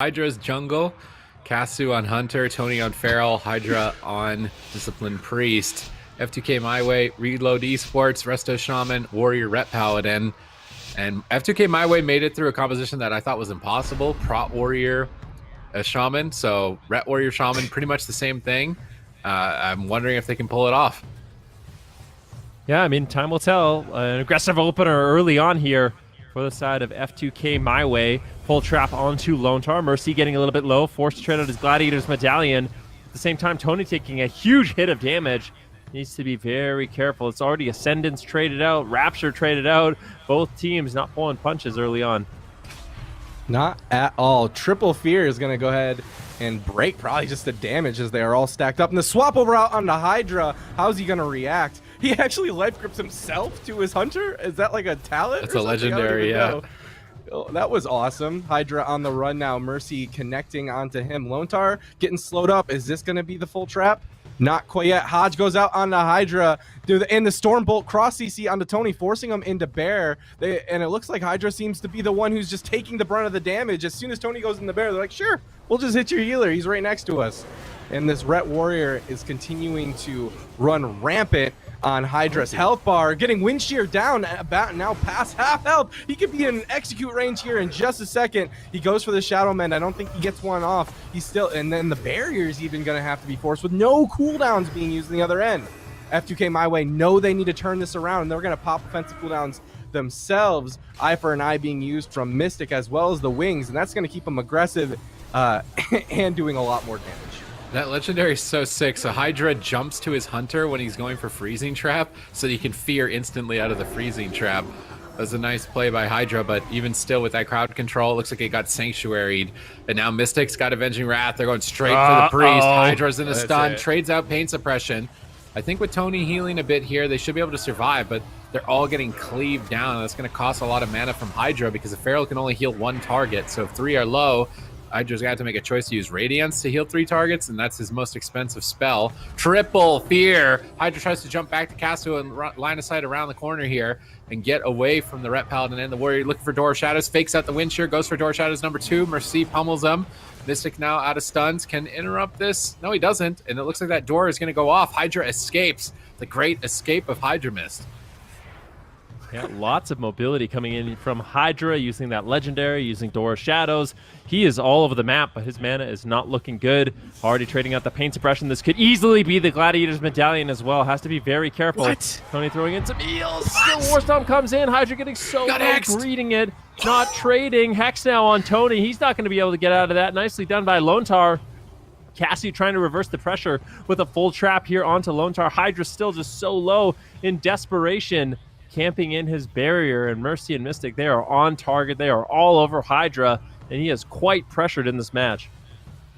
Hydra's jungle, Kasu on Hunter, Tony on Feral, Hydra on Disciplined Priest, F2K My Way, Reload Esports, Resto Shaman, Warrior Ret Paladin, and F2K My Way made it through a composition that I thought was impossible, Prot Warrior Shaman, so Ret Warrior Shaman, pretty much the same thing. I'm wondering if they can pull it off. Yeah, I mean, time will tell. An aggressive opener early on here for the side of F2K My Way. Pull trap onto Lontar. Mercy getting a little bit low, forced to trade out his Gladiator's Medallion. At the same time, Tony taking a huge hit of damage. Needs to be very careful. It's already Ascendance traded out, Rapture traded out. Both teams not pulling punches early on. Not at all. Triple Fear is going to go ahead and break probably just the damage as they are all stacked up. And the swap over out onto Hydra, how's he going to react? He actually life grips himself to his Hunter? Is that like a talent? That's a legendary, yeah. Oh, that was awesome. Hydra on the run now. Mercy connecting onto him. Lontar getting slowed up. Is this going to be the full trap? Not quite yet. Hodge goes out onto Hydra. And the Stormbolt cross CC onto Tony, forcing him into Bear. And it looks like Hydra seems to be the one who's just taking the brunt of the damage. As soon as Tony goes in the Bear, they're like, sure, we'll just hit your healer. He's right next to us. And this Ret Warrior is continuing to run rampant on Hydra's health bar, getting wind shear down about now past half health. He could be in execute range here in just a second. He goes for the Shadow Mend. I don't think he gets one off. He's still, and then the barrier is even going to have to be forced with no cooldowns being used on the other end. F2K My Way know they need to turn this around, and they're going to pop offensive cooldowns themselves. Eye for an eye being used from Mystic as well as the Wings, and that's going to keep them aggressive and doing a lot more damage. That legendary is so sick. So Hydra jumps to his Hunter when he's going for Freezing Trap, so you can fear instantly out of the Freezing Trap. That was a nice play by Hydra, but even still with that crowd control, it looks like it got sanctuaried. And now Mystic's got Avenging Wrath. They're going straight for the Priest. Hydra's in a stun, trades out Pain Suppression. I think with Tony healing a bit here, they should be able to survive, but they're all getting cleaved down. That's going to cost a lot of mana from Hydra because the Feral can only heal one target. So if 3 are low, Hydra's got to make a choice to use Radiance to heal 3 targets, and that's his most expensive spell. Triple Fear. Hydra tries to jump back to Kasu and line of sight around the corner here and get away from the Ret Paladin and the Warrior. Looking for Door of Shadows, fakes out the Wind Shear, goes for Door of Shadows number 2. Mercy pummels him. Mystic now out of stuns. Can interrupt this? No, he doesn't. And it looks like that door is going to go off. Hydra escapes. The great escape of Hydra Mist. Yeah, lots of mobility coming in from Hydra, using that legendary, using Door of Shadows. He is all over the map, but his mana is not looking good. Already trading out the Pain Suppression. This could easily be the Gladiator's Medallion as well. Has to be very careful. What? Tony throwing in some heals. Still Warstorm comes in. Hydra getting so low, greeting it. Not trading. Hex now on Tony. He's not going to be able to get out of that. Nicely done by Lontar. Cassie trying to reverse the pressure with a full trap here onto Lontar. Hydra still just so low in desperation, camping in his barrier, and Mercy and Mystic, they are on target. They are all over Hydra, and he is quite pressured in this match.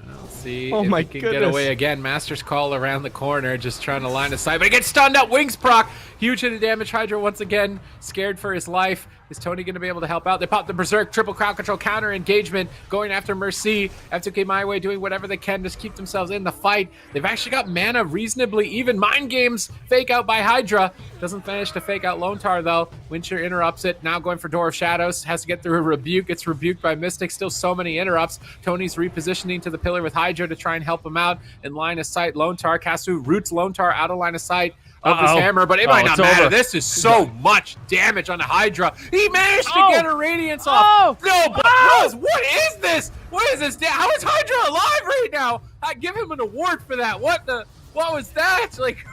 Let's see if he can get away again. Master's Call around the corner, just trying to line of sight, but he gets stunned up. Wings proc. Huge hit of damage. Hydra once again scared for his life. Is Tony going to be able to help out? They pop the Berserk, triple crowd control, counter engagement, going after Mercy. F2K My Way doing whatever they can to just keep themselves in the fight. They've actually got mana reasonably even. Mind Games fake out by Hydra. Doesn't finish to fake out Lontar though. Windshear interrupts it. Now going for Door of Shadows. Has to get through a rebuke. Gets rebuked by Mystic. Still so many interrupts. Tony's repositioning to the pillar with Hydra to try and help him out in line of sight. Lontar, Kasu roots Lontar out of line of sight of his hammer, but it might not matter. This is so much damage on the Hydra. He managed to get a Radiance off. No, but what is this? What is this? How is Hydra alive right now? I give him an award for that. What was that? Like,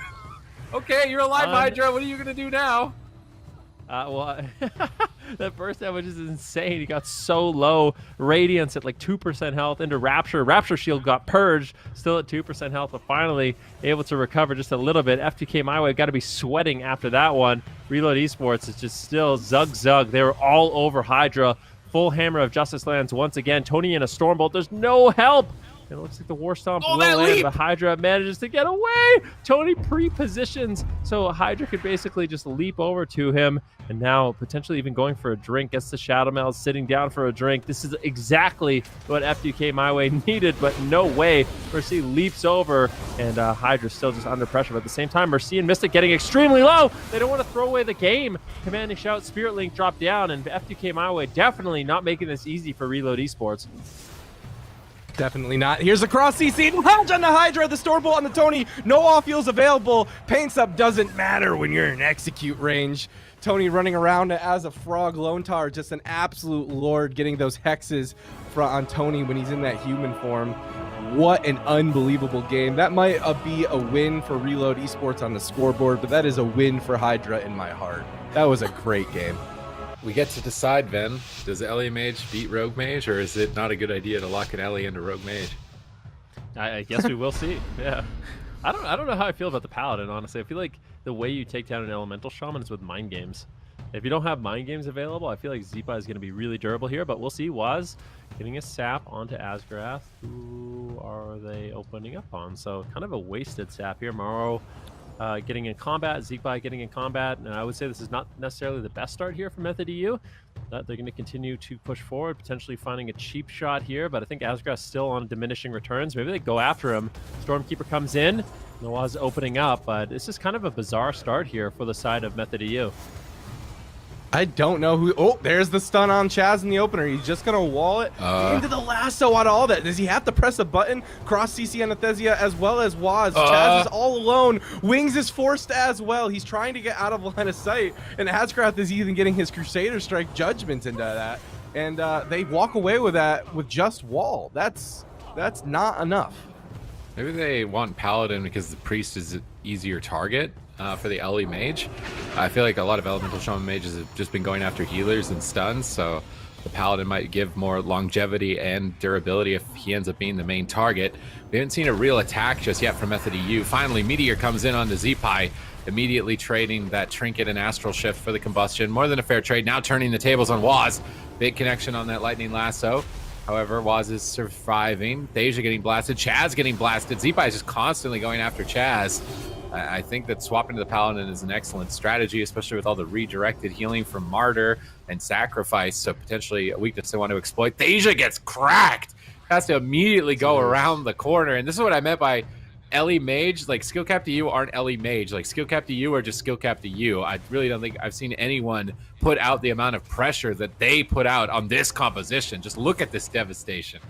okay, you're alive, Hydra. What are you gonna do now? Well, that burst damage is insane. He got so low. Radiance at like 2% health into Rapture. Rapture Shield got purged, still at 2% health, but finally able to recover just a little bit. F2K My Way got to be sweating after that one. Reload Esports is just still zug. They were all over Hydra. Full Hammer of Justice lands once again. Tony in a Stormbolt. There's no help. It looks like the War Stomp will land, but Hydra manages to get away. Tony pre-positions, so Hydra could basically just leap over to him, and now potentially even going for a drink. Gets the Shadow Meld, sitting down for a drink. This is exactly what F2K My Way needed, but no way. Mercy leaps over, and Hydra's still just under pressure. But at the same time, Mercy and Mystic getting extremely low. They don't want to throw away the game. Commanding Shout, Spirit Link drop down, and F2K My Way definitely not making this easy for Reload Esports. Definitely not. Here's a cross CC. Lounge on the Hydra. The Stormbolt on the Tony. No off heals available. Paints up doesn't matter when you're in execute range. Tony running around as a frog. Lontar, just an absolute lord, getting those hexes on Tony when he's in that human form. What an unbelievable game. That might be a win for Reload Esports on the scoreboard, but that is a win for Hydra in my heart. That was a great game. We get to decide, Ben. Does Ellie Mage beat Rogue Mage, or is it not a good idea to lock an Ellie into Rogue Mage? I guess we will see. Yeah, I don't know how I feel about the Paladin. Honestly, I feel like the way you take down an Elemental Shaman is with Mind Games. If you don't have Mind Games available, I feel like Zipa is going to be really durable here. But we'll see. Waz getting a sap onto Asgrath. Who are they opening up on? So kind of a wasted sap here. Morrow getting in combat, Zeekbai getting in combat, and I would say this is not necessarily the best start here for Method EU. That they're going to continue to push forward, potentially finding a cheap shot here, but I think Asgrath's still on diminishing returns. Maybe they go after him. Stormkeeper comes in, Nawaz opening up, but this is kind of a bizarre start here for the side of Method EU. I don't know who. Oh, there's the stun on Chaz in the opener. He's just gonna wall it into the lasso out of all that. Does he have to press a button? Cross CC Anesthesia as well as Waz. Chaz is all alone. Wings is forced as well. He's trying to get out of line of sight, and Asgrath is even getting his Crusader Strike judgments into that, and they walk away with that with just wall. That's not enough. Maybe they want Paladin because the Priest is an easier target for the Ellie Mage. I feel like a lot of Elemental Shaman Mages have just been going after healers and stuns, so the Paladin might give more longevity and durability if he ends up being the main target. We haven't seen a real attack just yet from Method EU. Finally, Meteor comes in on the Zeepai, immediately trading that Trinket and Astral Shift for the Combustion. More than a fair trade, now turning the tables on Waz. Big connection on that Lightning Lasso. However, Waz is surviving. Deja getting blasted. Chaz getting blasted. Zeepai is just constantly going after Chaz. I think that swapping to the Paladin is an excellent strategy, especially with all the redirected healing from Martyr and Sacrifice, so potentially a weakness they want to exploit. Deja gets cracked! Has to immediately go around the corner, and this is what I meant by Ellie Mage. Like, skill cap to you aren't Ellie Mage. Like, skill cap to you are just skill cap to you. I really don't think I've seen anyone put out the amount of pressure that they put out on this composition. Just look at this devastation.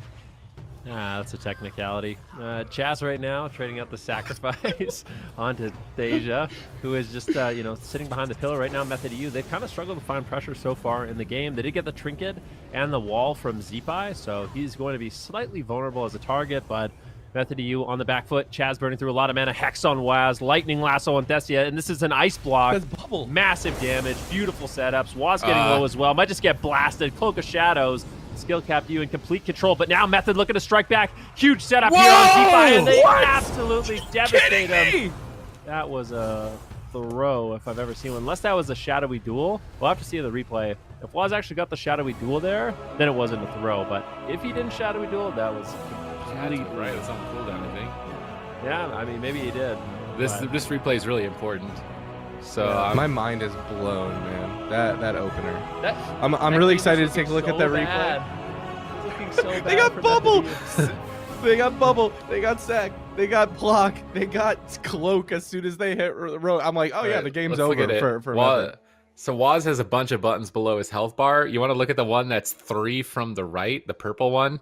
That's a technicality. Chaz right now trading out the Sacrifice onto Deja, who is just sitting behind the pillar right now. Method EU, they've kind of struggled to find pressure so far in the game. They did get the Trinket and the wall from Zeepai, so he's going to be slightly vulnerable as a target, but Method EU on the back foot. Chaz burning through a lot of mana. Hex on Waz. Lightning Lasso on Thessia. And this is an ice block. Bubble. Massive damage. Beautiful setups. Waz getting low as well. Might just get blasted. Cloak of Shadows. Skill cap you in complete control. But now Method looking to strike back. Huge setup here on Zeepai. And they absolutely devastate him. That was a throw if I've ever seen one. Unless that was a shadowy duel. We'll have to see the replay. If Waz actually got the shadowy duel there, then it wasn't a throw. But if he didn't shadowy duel, that was... Right, it's on cooldown, I think. Yeah, I mean, maybe he did. This replay is really important. So yeah, my mind is blown, man. That opener. I'm really excited to take a look at that replay. Looking so bad. They got bubble. They got bubble. They got sack. They got block. They got cloak as soon as they hit road. I'm like, oh yeah, the game's over for Method. So Waz has a bunch of buttons below his health bar. You want to look at the one that's 3 from the right, the purple one.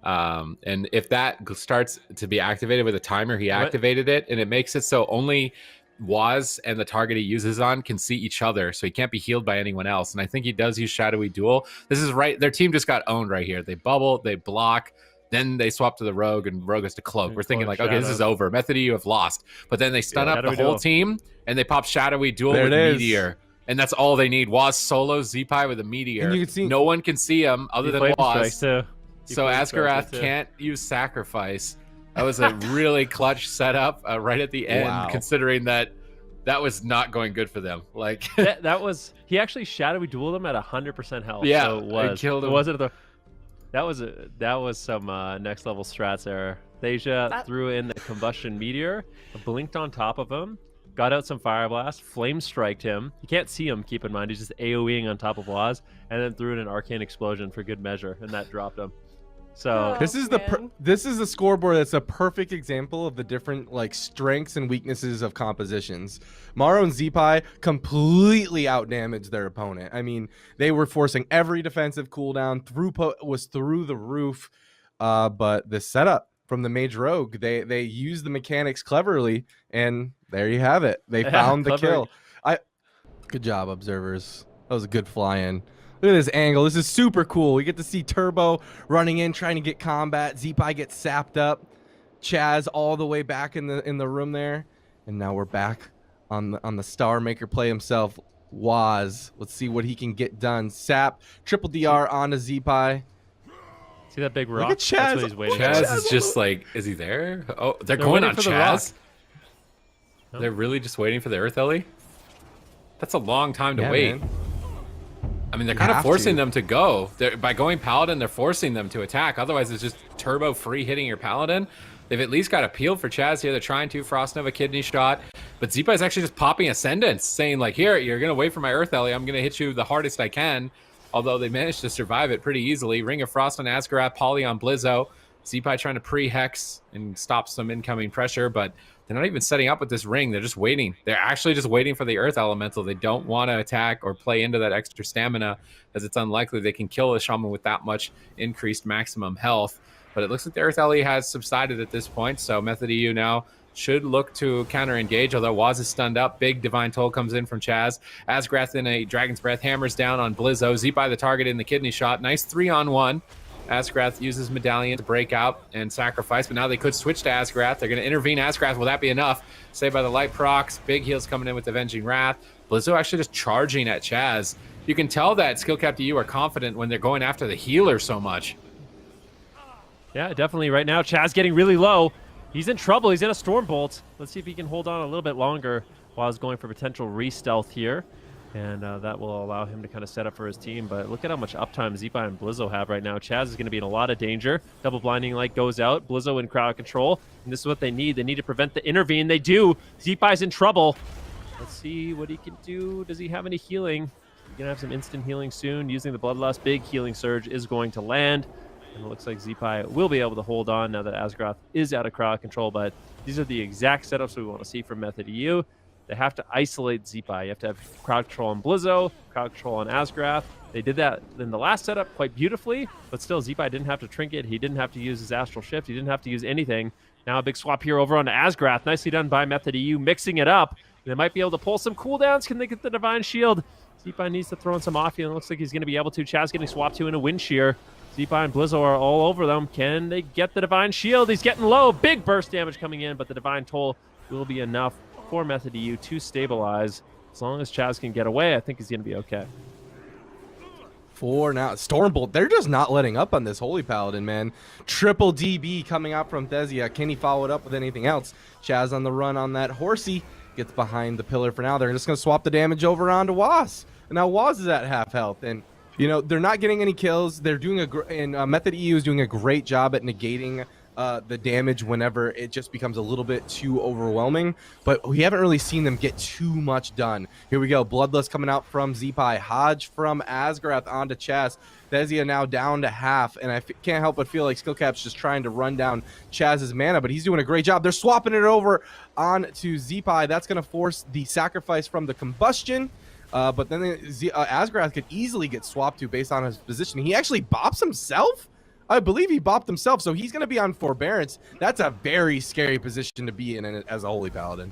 And if that starts to be activated with a timer, he activated it, and it makes it so only Waz and the target he uses on can see each other, so he can't be healed by anyone else. And I think he does use Shadowy Duel. This is right. Their team just got owned right here. They bubble, they block, then they swap to the Rogue, and Rogue has to cloak. We're thinking like, okay, this is over. Method you have lost. But then they stun up the whole team, and they pop Shadowy Duel with Meteor. And that's all they need. Waz solo Zeepai with a Meteor. And you can see no one can see him other than Waz. So Asgrath can't use Sacrifice. That was a really clutch setup right at the end, considering that was not going good for them. Like that was he actually shadowy dueled him at 100% health. Yeah, so it was. Killed him. It wasn't that was some next level strats there. Deja threw in the combustion meteor, blinked on top of him, got out some fire blast, flame striked him. You can't see him, keep in mind. He's just AoEing on top of Waz, and then threw in an arcane explosion for good measure, and that dropped him. So this is the scoreboard that's a perfect example of the different strengths and weaknesses of compositions. Maro and Zeepai completely outdamaged their opponent. I mean, they were forcing every defensive cooldown. Throughput was through the roof. But the setup from the Mage Rogue, they use the mechanics cleverly, and there you have it. They found the kill. Good job, observers. That was a good fly-in. Look at this angle. This is super cool. We get to see Turbo running in, trying to get combat. Zeepai gets sapped up. Chaz all the way back in the room there, and now we're back on the Star Maker play himself. Waz. Let's see what he can get done. Sap, triple DR onto Zeepai. See that big rock? Look at Chaz. That's what he's waiting Chaz for. is just like, is he there? Oh, they're going on waiting for the Chaz? rock. They're really just waiting for the Earth Ellie? That's a long time to wait. Man. I mean, they're kind of forcing them to go. By going Paladin, they're forcing them to attack. Otherwise, it's just turbo free hitting your Paladin. They've at least got a peel for Chaz here. They're trying to Frost Nova kidney shot. But Zeepai is actually just popping Ascendance, saying like, here, you're going to wait for my Earth Ellie. I'm going to hit you the hardest I can. Although they managed to survive it pretty easily. Ring of Frost on Asgarath, Poly on Blizzo. Zeepai trying to pre-hex and stop some incoming pressure, but they're not even setting up with this ring. They're just waiting. They're actually just waiting for the Earth Elemental. They don't want to attack or play into that extra stamina, as it's unlikely they can kill a Shaman with that much increased maximum health. But it looks like the Earth Ellie has subsided at this point, so Method EU now should look to counter-engage, although Waz is stunned up. Big Divine Toll comes in from Chaz. Asgrath in a Dragon's Breath hammers down on Blizzo. Zeepai the target in the kidney shot. Nice 3-on-1. Asgrath uses Medallion to break out and sacrifice, but now they could switch to Asgrath. They're going to intervene Asgrath. Will that be enough? Saved by the light procs. Big heals coming in with Avenging Wrath. Blizzo actually just charging at Chaz. You can tell that Skill Cap EU are confident when they're going after the healer so much. Yeah, definitely. Right now, Chaz getting really low. He's in trouble. He's in a Stormbolt. Let's see if he can hold on a little bit longer while he's going for potential re-stealth here. And that will allow him to kind of set up for his team. But look at how much uptime Zeepai and Blizzo have right now. Chaz is going to be in a lot of danger. Double blinding light goes out. Blizzo in crowd control. And this is what they need. They need to prevent the intervene. They do. Zeepai's in trouble. Let's see what he can do. Does he have any healing? He's going to have some instant healing soon. Using the Bloodlust, big healing surge is going to land. And it looks like Zeepai will be able to hold on now that Asgrath is out of crowd control. But these are the exact setups we want to see from Method EU. They have to isolate Zeepai. You have to have crowd control on Blizzo, crowd control on Asgrath. They did that in the last setup quite beautifully, but still Zeepai didn't have to trinket. He didn't have to use his Astral Shift. He didn't have to use anything. Now a big swap here over onto Asgrath. Nicely done by Method EU, mixing it up. They might be able to pull some cooldowns. Can they get the Divine Shield? Zeepai needs to throw in some offhand. It looks like he's going to be able to. Chaz getting swapped to in a Wind Shear. Zeepai and Blizzo are all over them. Can they get the Divine Shield? He's getting low. Big burst damage coming in, but the Divine Toll will be enough for Method EU to stabilize. As long as Chaz can get away, I think he's going to be okay. For now, Stormbolt, they're just not letting up on this Holy Paladin, man. Triple DB coming out from Thezia. Can he follow it up with anything else? Chaz on the run on that Horsey. Gets behind the pillar for now. They're just going to swap the damage over onto Waz. And now Waz is at half health. And, you know, they're not getting any kills. They're doing Method EU is doing a great job at negating the damage whenever it just becomes a little bit too overwhelming, but we haven't really seen them get too much done. Here we go, Bloodlust coming out from Zeepai, Hodge from Asgarath onto Chaz. Thezia now down to half, and I can't help but feel like Skillcap's just trying to run down Chaz's mana, but he's doing a great job. They're swapping it over onto Zeepai. That's going to force the sacrifice from the combustion. But then Asgarath could easily get swapped to based on his position. He actually bops himself? I believe he bopped himself, so he's going to be on Forbearance. That's a very scary position to be in as a Holy Paladin.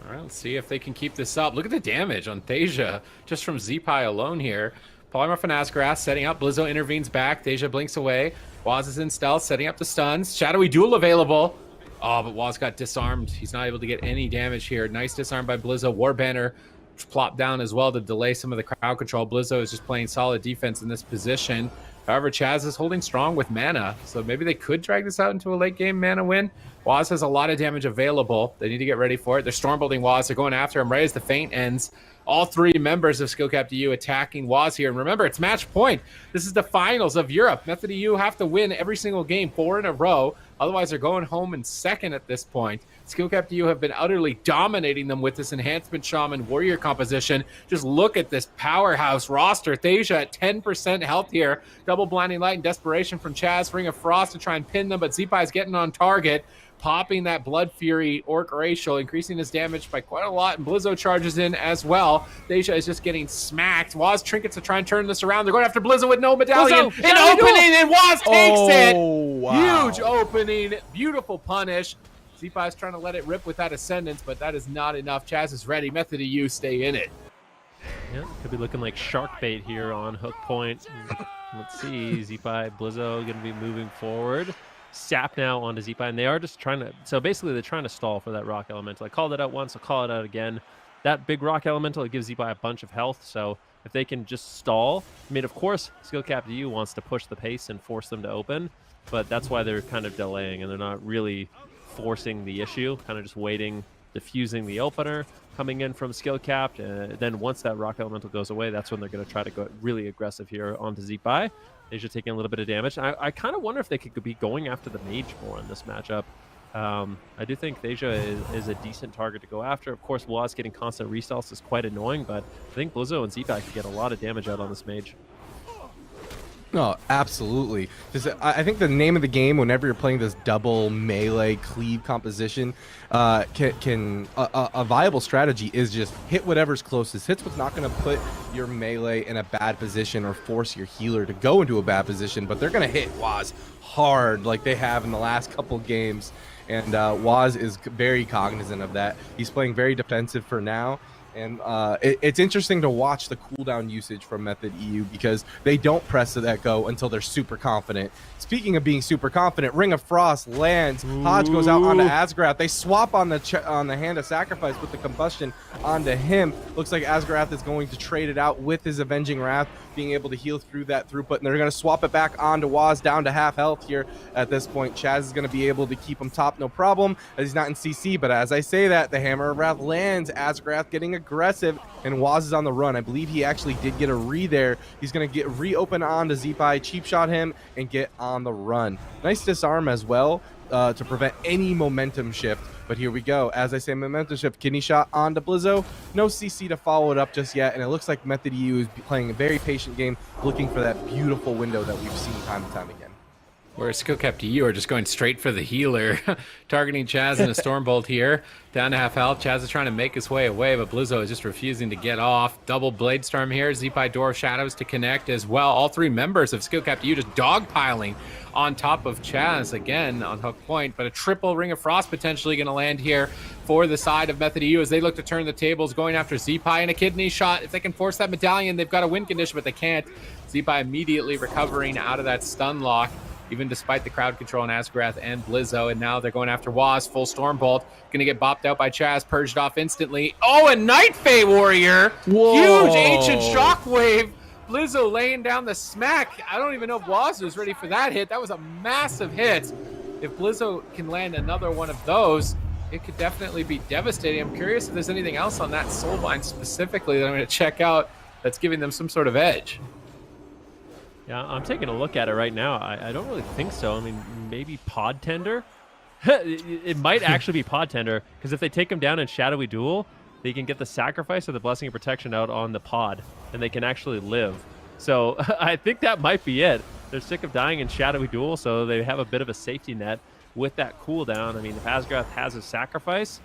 All right, let's see if they can keep this up. Look at the damage on Thasia just from Zeepai alone here. Polymorph and Asgarath setting up. Blizzo intervenes back. Thasia blinks away. Waz is in stealth, setting up the stuns. Shadowy Duel available. Oh, but Waz got disarmed. He's not able to get any damage here. Nice disarm by Blizzo. Warbanner plopped down as well to delay some of the crowd control. Blizzo is just playing solid defense in this position. However, Chaz is holding strong with mana, so maybe they could drag this out into a late game mana win. Waz has a lot of damage available. They need to get ready for it. They're stormbolting Waz. They're going after him right as the feint ends. All three members of Skill Cap EU attacking Waz here. And remember, it's match point. This is the finals of Europe. Method EU have to win every single game, 4 in a row. Otherwise, they're going home in second at this point. Skill Cap EU have been utterly dominating them with this Enhancement Shaman Warrior composition. Just look at this powerhouse roster. Thasia at 10% health here. Double Blinding Light and Desperation from Chaz. Ring of Frost to try and pin them, but Zeepai is getting on target. popping that Blood Fury Orc Racial, increasing his damage by quite a lot, and Blizzo charges in as well. Deja is just getting smacked. Waz trinkets to try and turn this around. They're going after Blizzo with no medallion. Blizzo, An opening, and Waz takes it. Wow. Huge opening, beautiful punish. Z-Fi is trying to let it rip with that Ascendance, but that is not enough. Chaz is ready. Method of You, stay in it. Yeah, could be looking like shark bait here on hook point. Let's see, Z-Fi, Blizzo going to be moving forward. Sap now onto Z-Fi, and they are just trying to, so basically they're trying to stall for that rock elemental. I called it out once, I'll call it out again. That big rock elemental, it gives Z-Fi a bunch of health, so if they can just stall, I mean, of course, Skill Cap to You wants to push the pace and force them to open, but that's why they're kind of delaying, and they're not really forcing the issue, kind of just waiting, diffusing the opener, coming in from skill capped. Then once that rock elemental goes away, that's when they're going to try to go really aggressive here onto Z-Fi. Deja taking a little bit of damage. I kind of wonder if they could be going after the mage more in this matchup. I do think Deja is a decent target to go after. Of course, Waz getting constant restalls is quite annoying, but I think Blizzo and Z-Fi could get a lot of damage out on this mage. No, absolutely. I think the name of the game, whenever you're playing this double melee cleave composition, a viable strategy is just hit whatever's closest. Hit's what's not going to put your melee in a bad position or force your healer to go into a bad position, but they're going to hit Waz hard like they have in the last couple games, and Waz is very cognizant of that. He's playing very defensive for now. And it's interesting to watch the cooldown usage from Method EU because they don't press to that go until they're super confident. Speaking of being super confident, Ring of Frost lands. Hodge goes out onto Asgrath. They swap on the Hand of Sacrifice with the combustion onto him. Looks like Asgrath is going to trade it out with his Avenging Wrath, being able to heal through that throughput. And they're going to swap it back onto Waz down to half health here at this point. Chaz is going to be able to keep him top, no problem, as he's not in CC. But as I say that, the Hammer of Wrath lands. Asgrath getting aggressive, and Waz is on the run. I believe he actually did get a re there. He's going to get reopen onto Z-Fi, cheap shot him, and get on the run. Nice disarm as well to prevent any momentum shift. But here we go. As I say, momentum shift, kidney shot onto Blizzo. No CC to follow it up just yet, and it looks like Method EU is playing a very patient game, looking for that beautiful window that we've seen time and time again. Whereas Skill Cap to You are just going straight for the healer, targeting Chaz in a Stormbolt here. Down to half health. Chaz is trying to make his way away, but Blizzo is just refusing to get off. Double Blade Storm here. Z-Fi Door of Shadows to connect as well. All three members of Skill Cap to You just dogpiling on top of Chaz again on hook point, but a triple Ring of Frost potentially going to land here for the side of Method EU as they look to turn the tables, going after Z-Fi and a kidney shot. If they can force that medallion, they've got a win condition, but they can't. Z-Fi immediately recovering out of that stun lock, even despite the crowd control on Asgrath and Blizzo. And now they're going after Waz. Full Stormbolt. Going to get bopped out by Chaz. Purged off instantly. Oh, a Night Fae Warrior. Whoa. Huge Ancient Shockwave. Blizzo laying down the smack. I don't even know if Waz was ready for that hit. That was a massive hit. If Blizzo can land another one of those, it could definitely be devastating. I'm curious if there's anything else on that Soulbind specifically that I'm going to check out that's giving them some sort of edge. Yeah, I'm taking a look at it right now. I don't really think so. I mean, maybe podtender? It might actually be podtender, because if they take him down in Shadowy Duel, they can get the Sacrifice or the Blessing of Protection out on the pod, and they can actually live. So I think that might be it. They're sick of dying in Shadowy Duel, so they have a bit of a safety net with that cooldown. I mean, if Asgrath has a Sacrifice,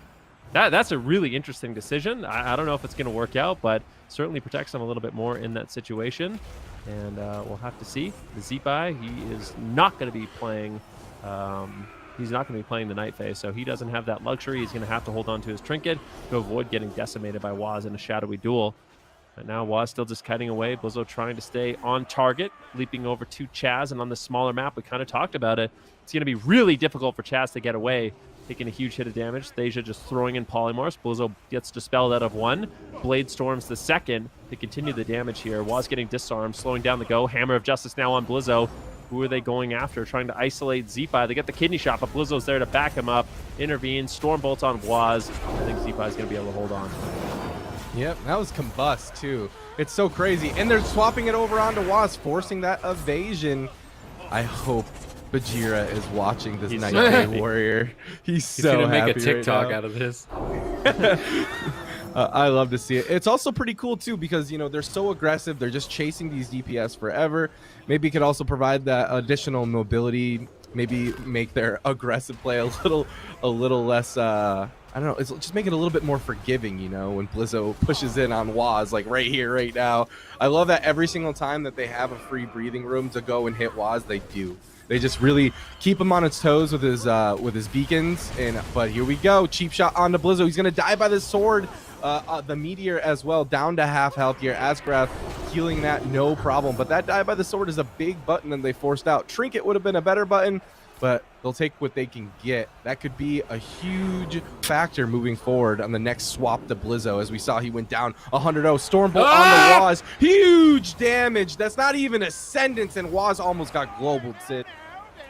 that's a really interesting decision. I don't know if it's going to work out, but certainly protects them a little bit more in that situation. And we'll have to see. The Z-Fi, he is not going to be playing. He's not going to be playing the Night Fae, so he doesn't have that luxury. He's going to have to hold on to his trinket to avoid getting decimated by Waz in a Shadowy Duel. And now Waz still just kiting away. Blizzo trying to stay on target, leaping over to Chaz, and on the smaller map, we kind of talked about it. It's going to be really difficult for Chaz to get away, taking a huge hit of damage. Deja just throwing in polymorphs. Blizzo gets dispelled out of one. Blade Storms the second to continue the damage here. Waz getting disarmed, slowing down the go. Hammer of Justice now on Blizzo. Who are they going after? Trying to isolate Z-Fi. They get the kidney shot, but Blizzo's there to back him up. Intervene. Stormbolts on Waz. I think Z-Fi is going to be able to hold on. Yep, that was combust too. It's so crazy. And they're swapping it over onto Waz, forcing that evasion. I hope Bajira is watching this Night Fae Warrior. He's so gonna happy make a TikTok right out of this. I love to see it. It's also pretty cool too because they're so aggressive. They're just chasing these DPS forever. Maybe it could also provide that additional mobility maybe make their aggressive play a little less. I don't know. It's just make it a little bit more forgiving, you know, when Blizzo pushes in on Waz, like right here, right now. I love that every single time that they have a free breathing room to go and hit Waz, they do. They just really keep him on his toes with his beacons. But here we go, cheap shot onto Blizzo. He's gonna die by the sword. The meteor as well, down to half health here. Asgrath healing that, no problem. But that die by the sword is a big button that they forced out. Trinket would have been a better button, but they'll take what they can get. That could be a huge factor moving forward on the next swap to Blizzo. As we saw, he went down 100-0. Stormbolt on the Waz. Huge damage. That's not even Ascendance, and Waz almost got global, Sid.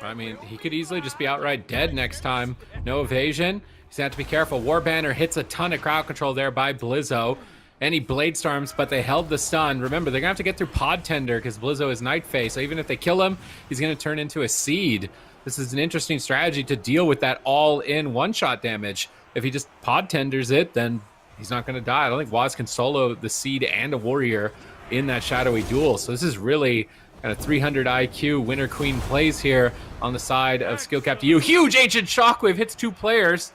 I mean, he could easily just be outright dead next time. No evasion. He's gonna have to be careful. Warbanner hits a ton of crowd control there by Blizzo. Any Blade Storms, but they held the stun. Remember, they're gonna have to get through Podtender because Blizzo is Night Phase. So even if they kill him, he's gonna turn into a Seed. This is an interesting strategy to deal with that all-in one-shot damage. If he just Podtenders it, then he's not gonna die. I don't think Waz can solo the Seed and a Warrior in that shadowy duel. So this is really kind of 300 IQ winner queen plays here on the side of Skill Cap to you. Huge Ancient Shockwave hits 2 players,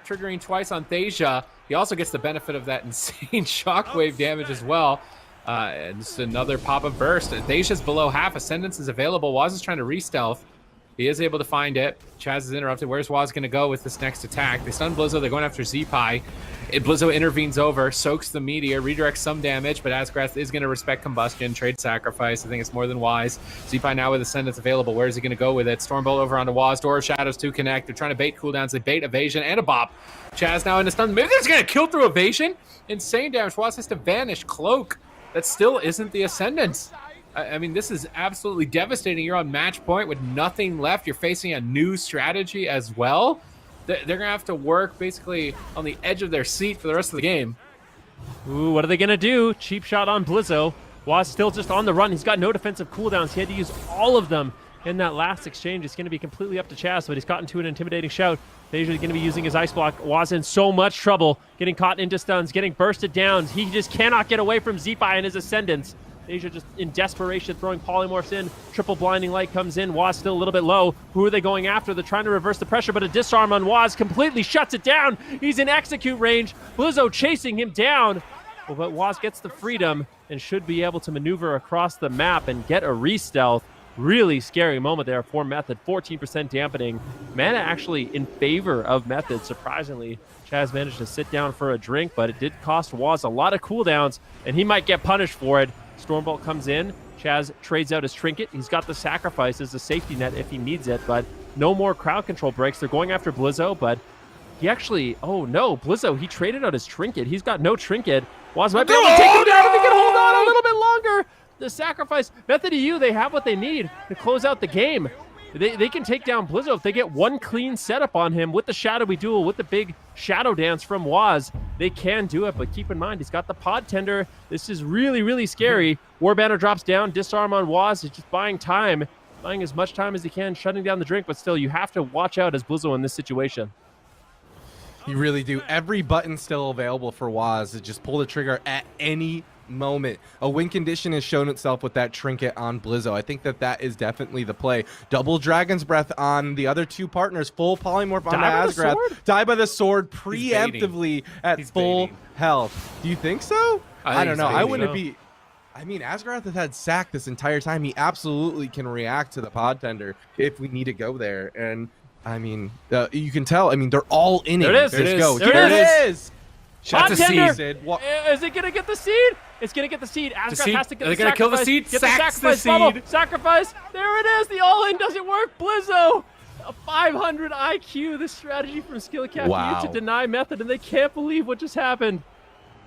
triggering twice on Thasia. He also gets the benefit of that insane shockwave damage as well. And just another pop of burst. Thasia's below half. Ascendance is available. Waz is trying to re-stealth. He is able to find it. Chaz is interrupted. Where's Waz going to go with this next attack? They stun Blizzo. They're going after Z-Pi. Blizzo intervenes over, soaks the meteor, redirects some damage, but Asgrath is going to respect combustion, trade sacrifice. I think it's more than wise. Z-Pi now with Ascendance available. Where is he going to go with it? Stormbolt over onto Waz. Door of Shadows to connect. They're trying to bait cooldowns. They bait evasion and a bop. Chaz now in a stun. Maybe they're going to kill through evasion. Insane damage. Waz has to vanish. Cloak. That still isn't the Ascendance. I mean, this is absolutely devastating. You're on match point with nothing left. You're facing a new strategy as well. They're going to have to work basically on the edge of their seat for the rest of the game. Ooh, what are they going to do? Cheap shot on Blizzo. Waz still just on the run. He's got no defensive cooldowns. He had to use all of them in that last exchange. It's going to be completely up to Chaz, but he's caught into an intimidating shout. Thasia going to be using his ice block. Waz in so much trouble, getting caught into stuns, getting bursted down. He just cannot get away from Z-Pi and his Ascendance. Thasia just in desperation throwing polymorphs in. Triple blinding light comes in. Waz still a little bit low. Who are they going after? They're trying to reverse the pressure, but a disarm on Waz completely shuts it down. He's in execute range. Blizzo chasing him down. Well, but Waz gets the freedom and should be able to maneuver across the map and get a re-stealth. Really scary moment there for Method. 14% dampening. Mana actually in favor of Method, surprisingly. Chaz managed to sit down for a drink, but it did cost Waz a lot of cooldowns, and he might get punished for it. Stormbolt comes in. Chaz trades out his trinket. He's got the sacrifice as a safety net if he needs it, but no more crowd control breaks. They're going after Blizzo, but he actually... Oh, no. Blizzo, he traded out his trinket. He's got no trinket. Waz might be able to take him down if he can hold on a little bit longer. The sacrifice. Method EU, they have what they need to close out the game. They can take down Blizzo if they get one clean setup on him with the shadowy duel, with the big shadow dance from Waz. They can do it, but keep in mind, he's got the Podtender. This is really, really scary. Warbanner drops down, disarm on Waz. He's just buying time, buying as much time as he can, shutting down the drink, but still, you have to watch out as Blizzo in this situation. You really do. Every button still available for Waz to just pull the trigger at any moment. A win condition has shown itself with that trinket on Blizzo. I think that is definitely the play. Double Dragon's Breath on the other two partners. Full polymorph on Asgrath. Die by the sword preemptively at full health. Do you think so? I don't know. I wouldn't be... I mean, Asgrath has had sack this entire time. He absolutely can react to the Podtender if we need to go there. And, I mean, you can tell. I mean, they're all in it. There it is. Let's go. There it is. That's a seed. Is it going to get the seed? It's going to get the seed. Asgrath has to get the sacrifice. Are they going to kill the seed? Get the sacrifice bubble. Sacrifice. There it is. The all-in doesn't work. Blizzo. A 500 IQ. This strategy from Skill Cap to deny Method, and they can't believe what just happened.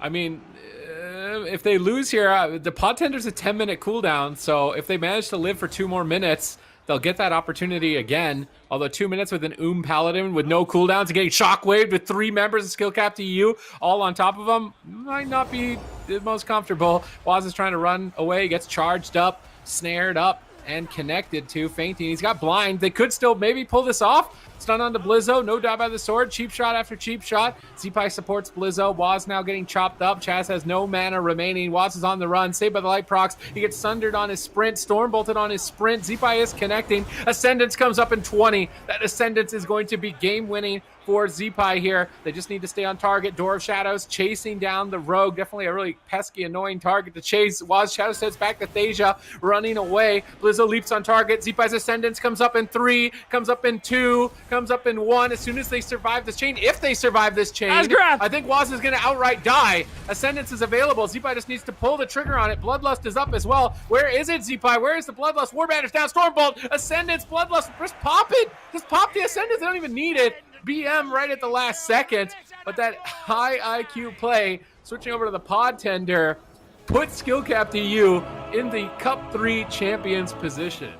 I mean, if they lose here, the Podtender's a 10-minute cooldown, so if they manage to live for 2 more minutes, they'll get that opportunity again. Although 2 minutes with an Paladin with no cooldowns and getting shockwaved with 3 members of Skill Cap to EU all on top of them might not be the most comfortable. Waz is trying to run away, gets charged up, snared up, and connected to. Fainting. He's got blind. They could still maybe pull this off. Stun onto Blizzo. No die by the sword. Cheap shot after cheap shot. Z-Pi supports Blizzo. Waz now getting chopped up. Chaz has no mana remaining. Waz is on the run. Saved by the light procs. He gets sundered on his sprint. Storm bolted on his sprint. Z-Pi is connecting. Ascendance comes up in 20. That Ascendance is going to be game winning for Z-Pi here. They just need to stay on target. Door of Shadows chasing down the rogue. Definitely a really pesky, annoying target to chase. Waz Shadow sets back to Thasia, running away. Blizzo leaps on target. Z-Pi's Ascendance comes up in 3, comes up in 2, comes up in 1. As soon as they survive this chain, if they survive this chain, I think Waz is going to outright die. Ascendance is available. Z-Pi just needs to pull the trigger on it. Bloodlust is up as well. Where is it, Z-Pi? Where is the Bloodlust? Warband is down. Stormbolt. Ascendance. Bloodlust. Just pop it. Just pop the Ascendance. They don't even need it. BM right at the last second, but that high IQ play, switching over to the podtender, put Skill Cap to you in the Cup 3 champions position.